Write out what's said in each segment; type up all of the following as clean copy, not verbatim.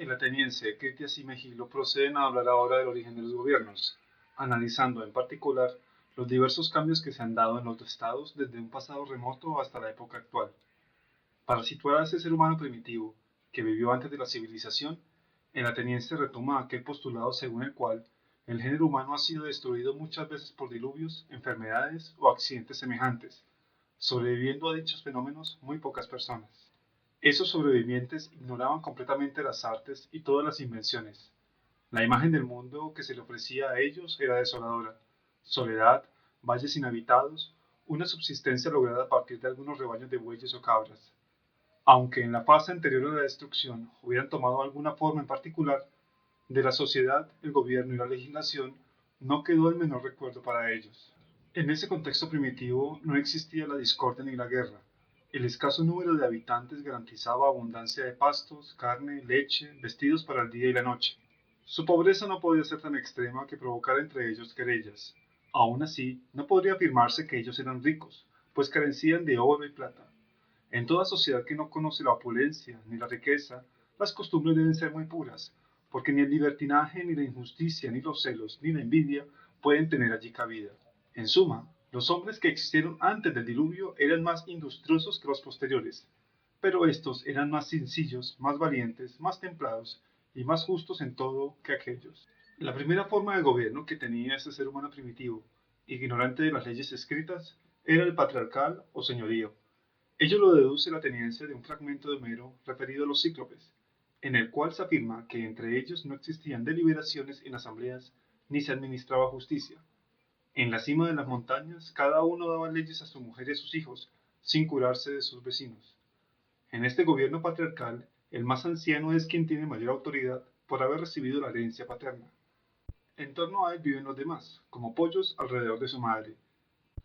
El ateniense Critias y Megilo proceden a hablar ahora del origen de los gobiernos, analizando en particular los diversos cambios que se han dado en los estados desde un pasado remoto hasta la época actual. Para situar a ese ser humano primitivo, que vivió antes de la civilización, el ateniense retoma aquel postulado según el cual el género humano ha sido destruido muchas veces por diluvios, enfermedades o accidentes semejantes, sobreviviendo a dichos fenómenos muy pocas personas. Esos sobrevivientes ignoraban completamente las artes y todas las invenciones. La imagen del mundo que se le ofrecía a ellos era desoladora: soledad, valles inhabitados, una subsistencia lograda a partir de algunos rebaños de bueyes o cabras. Aunque en la fase anterior a la destrucción hubieran tomado alguna forma en particular, de la sociedad, el gobierno y la legislación no quedó el menor recuerdo para ellos. En ese contexto primitivo no existía la discordia ni la guerra. El escaso número de habitantes garantizaba abundancia de pastos, carne, leche, vestidos para el día y la noche. Su pobreza no podía ser tan extrema que provocara entre ellos querellas. Aún así, no podría afirmarse que ellos eran ricos, pues carecían de oro y plata. En toda sociedad que no conoce la opulencia ni la riqueza, las costumbres deben ser muy puras, porque ni el libertinaje, ni la injusticia, ni los celos, ni la envidia pueden tener allí cabida. En suma, los hombres que existieron antes del diluvio eran más industriosos que los posteriores, pero estos eran más sencillos, más valientes, más templados y más justos en todo que aquellos. La primera forma de gobierno que tenía ese ser humano primitivo, ignorante de las leyes escritas, era el patriarcal o señorío. Ello lo deduce la ateniense de un fragmento de Homero referido a los cíclopes, en el cual se afirma que entre ellos no existían deliberaciones en asambleas ni se administraba justicia. En la cima de las montañas cada uno daba leyes a su mujer y a sus hijos, sin curarse de sus vecinos. En este gobierno patriarcal, el más anciano es quien tiene mayor autoridad por haber recibido la herencia paterna. En torno a él viven los demás, como pollos alrededor de su madre.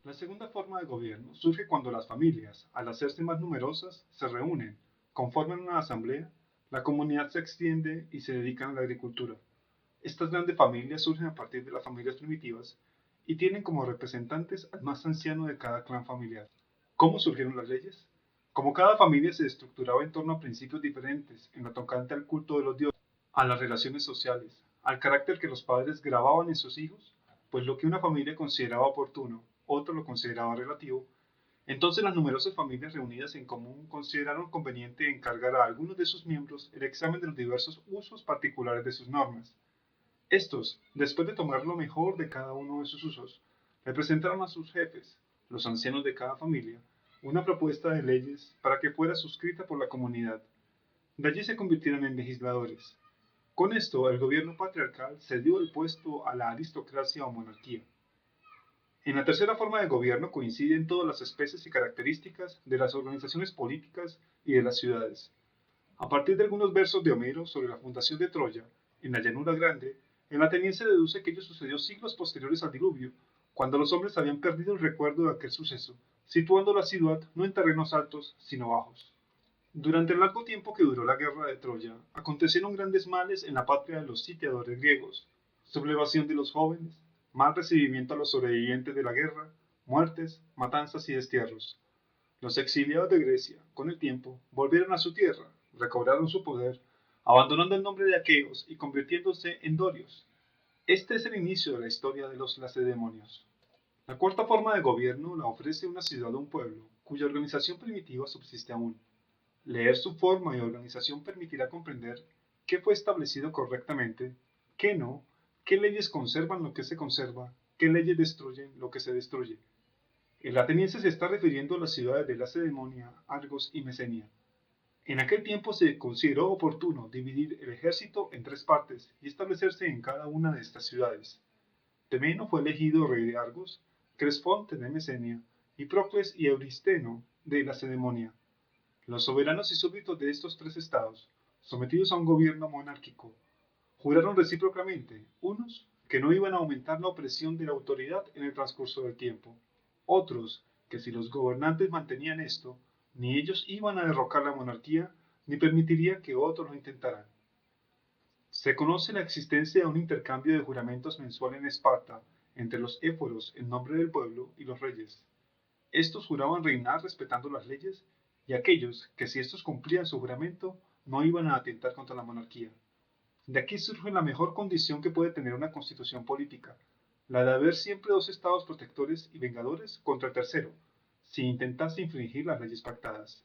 La segunda forma de gobierno surge cuando las familias, al hacerse más numerosas, se reúnen, conforman una asamblea, la comunidad se extiende y se dedican a la agricultura. Estas grandes familias surgen a partir de las familias primitivas y tienen como representantes al más anciano de cada clan familiar. ¿Cómo surgieron las leyes? Como cada familia se estructuraba en torno a principios diferentes en lo tocante al culto de los dioses, a las relaciones sociales, al carácter que los padres grababan en sus hijos, pues lo que una familia consideraba oportuno, otro lo consideraba relativo, entonces las numerosas familias reunidas en común consideraron conveniente encargar a algunos de sus miembros el examen de los diversos usos particulares de sus normas. Estos, después de tomar lo mejor de cada uno de sus usos, le presentaron a sus jefes, los ancianos de cada familia, una propuesta de leyes para que fuera suscrita por la comunidad. De allí se convirtieron en legisladores. Con esto, el gobierno patriarcal cedió el puesto a la aristocracia o monarquía. En la tercera forma de gobierno coinciden todas las especies y características de las organizaciones políticas y de las ciudades. A partir de algunos versos de Homero sobre la fundación de Troya, en la llanura grande, el ateniense deduce que ello sucedió siglos posteriores al diluvio, cuando los hombres habían perdido el recuerdo de aquel suceso, situando la ciudad no en terrenos altos, sino bajos. Durante el largo tiempo que duró la guerra de Troya, acontecieron grandes males en la patria de los sitiadores griegos: sublevación de los jóvenes, mal recibimiento a los sobrevivientes de la guerra, muertes, matanzas y destierros. Los exiliados de Grecia, con el tiempo, volvieron a su tierra, recobraron su poder, abandonando el nombre de aqueos y convirtiéndose en dorios. Este es el inicio de la historia de los lacedemonios. La cuarta forma de gobierno la ofrece una ciudad o un pueblo, cuya organización primitiva subsiste aún. Leer su forma y organización permitirá comprender qué fue establecido correctamente, qué no, qué leyes conservan lo que se conserva, qué leyes destruyen lo que se destruye. El ateniense se está refiriendo a las ciudades de Lacedemonia, Argos y Mesenia. En aquel tiempo se consideró oportuno dividir el ejército en tres partes y establecerse en cada una de estas ciudades. Temeno fue elegido rey de Argos, Cresfonte de Mesenia y Procles y Euristeno de Lacedemonia. Los soberanos y súbditos de estos tres estados, sometidos a un gobierno monárquico, juraron recíprocamente, unos, que no iban a aumentar la opresión de la autoridad en el transcurso del tiempo; otros, que si los gobernantes mantenían esto, ni ellos iban a derrocar la monarquía, ni permitiría que otros lo intentaran. Se conoce la existencia de un intercambio de juramentos mensual en Esparta entre los éforos en nombre del pueblo y los reyes. Estos juraban reinar respetando las leyes, y aquellos que si estos cumplían su juramento no iban a atentar contra la monarquía. De aquí surge la mejor condición que puede tener una constitución política, la de haber siempre dos estados protectores y vengadores contra el tercero, si intentase infringir las leyes pactadas.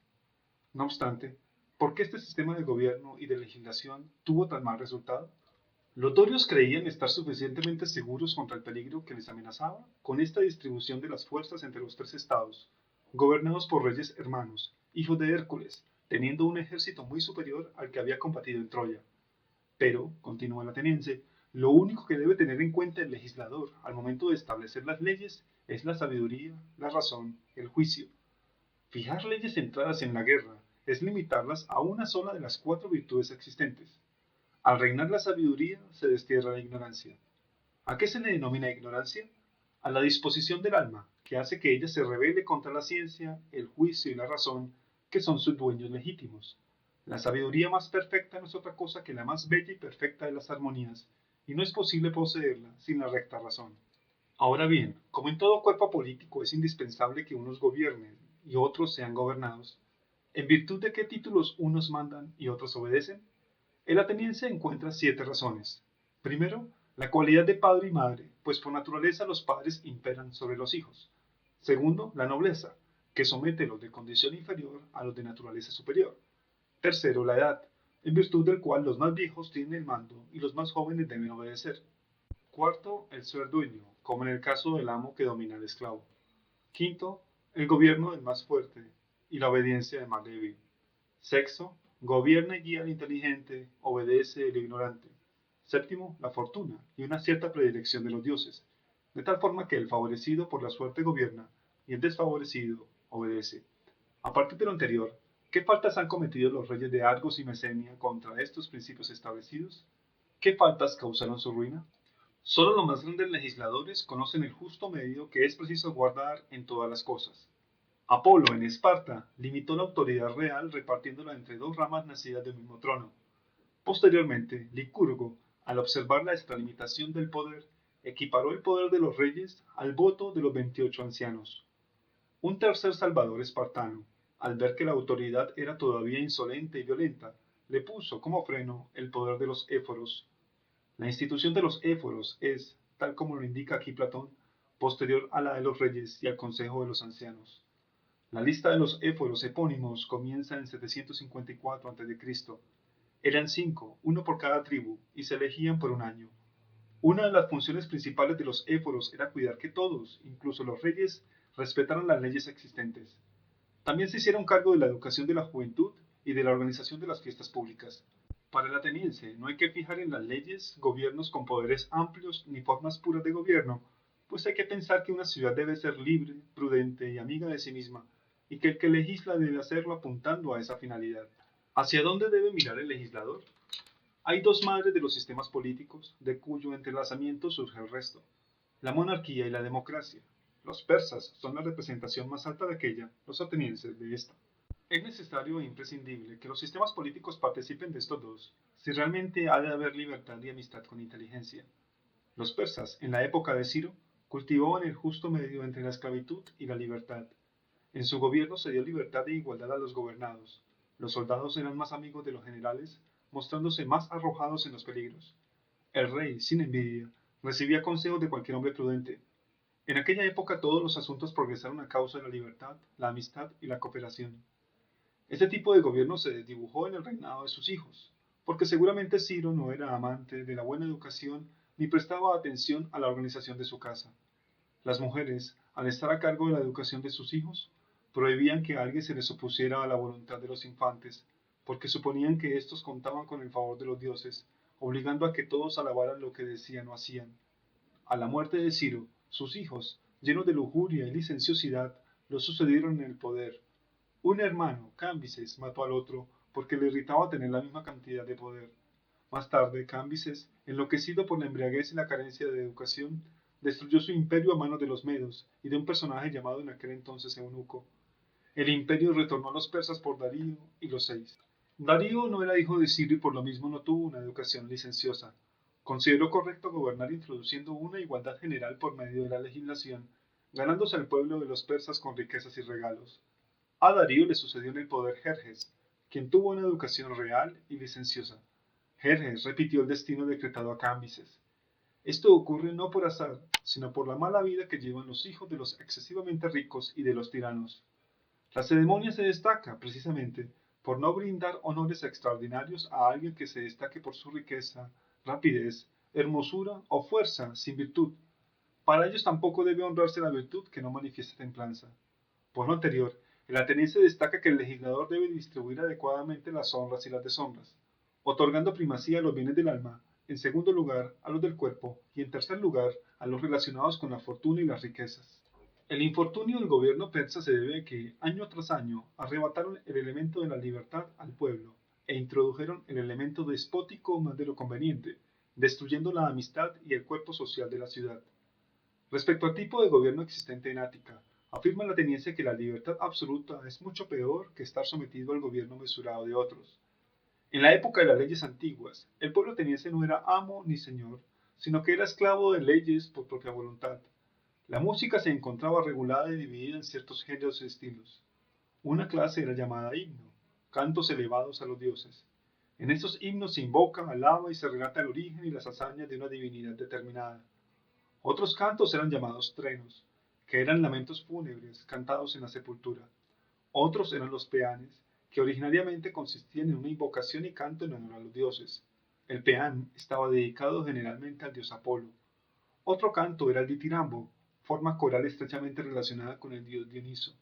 No obstante, ¿por qué este sistema de gobierno y de legislación tuvo tan mal resultado? Los dorios creían estar suficientemente seguros contra el peligro que les amenazaba con esta distribución de las fuerzas entre los tres estados, gobernados por reyes hermanos, hijos de Hércules, teniendo un ejército muy superior al que había combatido en Troya. Pero, continúa el ateniense, lo único que debe tener en cuenta el legislador al momento de establecer las leyes es la sabiduría, la razón, el juicio. Fijar leyes centradas en la guerra es limitarlas a una sola de las cuatro virtudes existentes. Al reinar la sabiduría se destierra la ignorancia. ¿A qué se le denomina ignorancia? A la disposición del alma, que hace que ella se rebele contra la ciencia, el juicio y la razón, que son sus dueños legítimos. La sabiduría más perfecta no es otra cosa que la más bella y perfecta de las armonías, y no es posible poseerla sin la recta razón. Ahora bien, como en todo cuerpo político es indispensable que unos gobiernen y otros sean gobernados, ¿en virtud de qué títulos unos mandan y otros obedecen? El ateniense encuentra 7 razones. Primero, la cualidad de padre y madre, pues por naturaleza los padres imperan sobre los hijos. Segundo, la nobleza, que somete a los de condición inferior a los de naturaleza superior. Tercero, la edad, en virtud del cual los más viejos tienen el mando y los más jóvenes deben obedecer. Cuarto, el ser dueño, como en el caso del amo que domina al esclavo. Quinto, el gobierno del más fuerte y la obediencia del más débil. Sexto, gobierna y guía al inteligente, obedece el ignorante. Séptimo, la fortuna y una cierta predilección de los dioses, de tal forma que el favorecido por la suerte gobierna y el desfavorecido obedece. A partir de lo anterior, ¿qué faltas han cometido los reyes de Argos y Mesenia contra estos principios establecidos? ¿Qué faltas causaron su ruina? Solo los más grandes legisladores conocen el justo medio que es preciso guardar en todas las cosas. Apolo, en Esparta, limitó la autoridad real repartiéndola entre dos ramas nacidas del mismo trono. Posteriormente, Licurgo, al observar la extralimitación del poder, equiparó el poder de los reyes al voto de los 28 ancianos. Un tercer salvador espartano, al ver que la autoridad era todavía insolente y violenta, le puso como freno el poder de los éforos. La institución de los éforos es, tal como lo indica aquí Platón, posterior a la de los reyes y al consejo de los ancianos. La lista de los éforos epónimos comienza en 754 a.C. Eran 5, uno por cada tribu, y se elegían por un año. Una de las funciones principales de los éforos era cuidar que todos, incluso los reyes, respetaran las leyes existentes. También se hicieron cargo de la educación de la juventud y de la organización de las fiestas públicas. Para el ateniense, no hay que fijar en las leyes gobiernos con poderes amplios ni formas puras de gobierno, pues hay que pensar que una ciudad debe ser libre, prudente y amiga de sí misma, y que el que legisla debe hacerlo apuntando a esa finalidad. ¿Hacia dónde debe mirar el legislador? Hay dos madres de los sistemas políticos, de cuyo entrelazamiento surge el resto: la monarquía y la democracia. Los persas son la representación más alta de aquella, los atenienses de esta. Es necesario e imprescindible que los sistemas políticos participen de estos dos, si realmente ha de haber libertad y amistad con inteligencia. Los persas, en la época de Ciro, cultivaban el justo medio entre la esclavitud y la libertad. En su gobierno se dio libertad e igualdad a los gobernados. Los soldados eran más amigos de los generales, mostrándose más arrojados en los peligros. El rey, sin envidia, recibía consejos de cualquier hombre prudente. En aquella época todos los asuntos progresaron a causa de la libertad, la amistad y la cooperación. Este tipo de gobierno se desdibujó en el reinado de sus hijos, porque seguramente Ciro no era amante de la buena educación ni prestaba atención a la organización de su casa. Las mujeres, al estar a cargo de la educación de sus hijos, prohibían que alguien se les opusiera a la voluntad de los infantes, porque suponían que éstos contaban con el favor de los dioses, obligando a que todos alabaran lo que decían o hacían. A la muerte de Ciro, sus hijos, llenos de lujuria y licenciosidad, lo sucedieron en el poder. Un hermano, Cambises, mató al otro porque le irritaba tener la misma cantidad de poder. Más tarde, Cambises, enloquecido por la embriaguez y la carencia de educación, destruyó su imperio a manos de los medos y de un personaje llamado en aquel entonces Eunuco. El imperio retornó a los persas por Darío y los seis. Darío no era hijo de Ciro y por lo mismo no tuvo una educación licenciosa. Consideró correcto gobernar introduciendo una igualdad general por medio de la legislación, ganándose al pueblo de los persas con riquezas y regalos. A Darío le sucedió en el poder Jerjes, quien tuvo una educación real y licenciosa. Jerjes repitió el destino decretado a Cambises. Esto ocurre no por azar, sino por la mala vida que llevan los hijos de los excesivamente ricos y de los tiranos. La ceremonia se destaca, precisamente, por no brindar honores extraordinarios a alguien que se destaque por su riqueza, rapidez, hermosura o fuerza sin virtud. Para ellos tampoco debe honrarse la virtud que no manifiesta templanza. Por lo anterior, el ateniense destaca que el legislador debe distribuir adecuadamente las honras y las deshonras, otorgando primacía a los bienes del alma, en segundo lugar a los del cuerpo y en tercer lugar a los relacionados con la fortuna y las riquezas. El infortunio del gobierno persa se debe a que, año tras año, arrebataron el elemento de la libertad al pueblo e introdujeron el elemento despótico más de lo conveniente, destruyendo la amistad y el cuerpo social de la ciudad. Respecto al tipo de gobierno existente en Ática, afirma la ateniense que la libertad absoluta es mucho peor que estar sometido al gobierno mesurado de otros. En la época de las leyes antiguas, el pueblo ateniense no era amo ni señor, sino que era esclavo de leyes por propia voluntad. La música se encontraba regulada y dividida en ciertos géneros y estilos. Una clase era llamada himno, cantos elevados a los dioses. En estos himnos se invoca, alaba y se relata el origen y las hazañas de una divinidad determinada. Otros cantos eran llamados trenos, que eran lamentos fúnebres cantados en la sepultura. Otros eran los peanes, que originariamente consistían en una invocación y canto en honor a los dioses. El peán estaba dedicado generalmente al dios Apolo. Otro canto era el ditirambo, forma coral estrechamente relacionada con el dios Dioniso.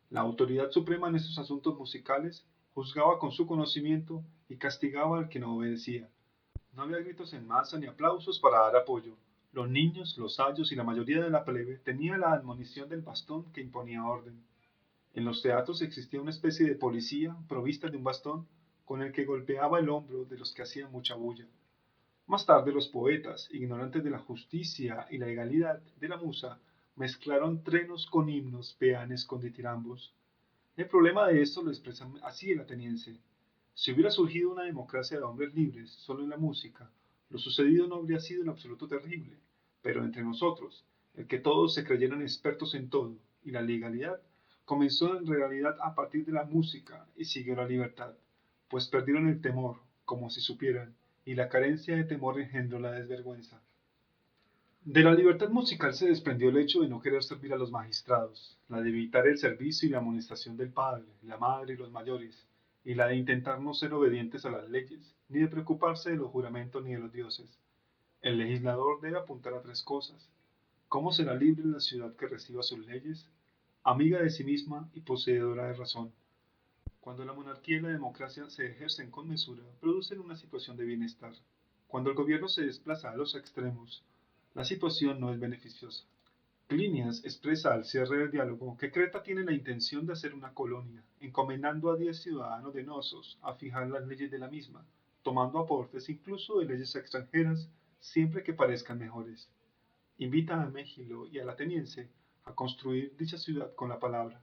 La autoridad suprema en estos asuntos musicales juzgaba con su conocimiento y castigaba al que no obedecía. No había gritos en masa ni aplausos para dar apoyo. Los niños, los sayos y la mayoría de la plebe tenían la admonición del bastón que imponía orden. En los teatros existía una especie de policía provista de un bastón con el que golpeaba el hombro de los que hacían mucha bulla. Más tarde los poetas, ignorantes de la justicia y la legalidad de la musa, mezclaron trenos con himnos, peanes con ditirambos. El problema de esto lo expresa así el ateniense. Si hubiera surgido una democracia de hombres libres solo en la música, lo sucedido no habría sido en absoluto terrible. Pero entre nosotros, el que todos se creyeran expertos en todo y la legalidad comenzó en realidad a partir de la música y siguió la libertad, pues perdieron el temor, como si supieran, y la carencia de temor engendró la desvergüenza. De la libertad musical se desprendió el hecho de no querer servir a los magistrados, la de evitar el servicio y la amonestación del padre, la madre y los mayores, y la de intentar no ser obedientes a las leyes, ni de preocuparse de los juramentos ni de los dioses. El legislador debe apuntar a tres cosas: cómo será libre la ciudad que reciba sus leyes, amiga de sí misma y poseedora de razón. Cuando la monarquía y la democracia se ejercen con mesura, producen una situación de bienestar. Cuando el gobierno se desplaza a los extremos, la situación no es beneficiosa. Plinias expresa al cierre del diálogo que Creta tiene la intención de hacer una colonia, encomendando a 10 ciudadanos de Nosos a fijar las leyes de la misma, tomando aportes incluso de leyes extranjeras siempre que parezcan mejores. Invita a Mégilo y al ateniense a construir dicha ciudad con la palabra.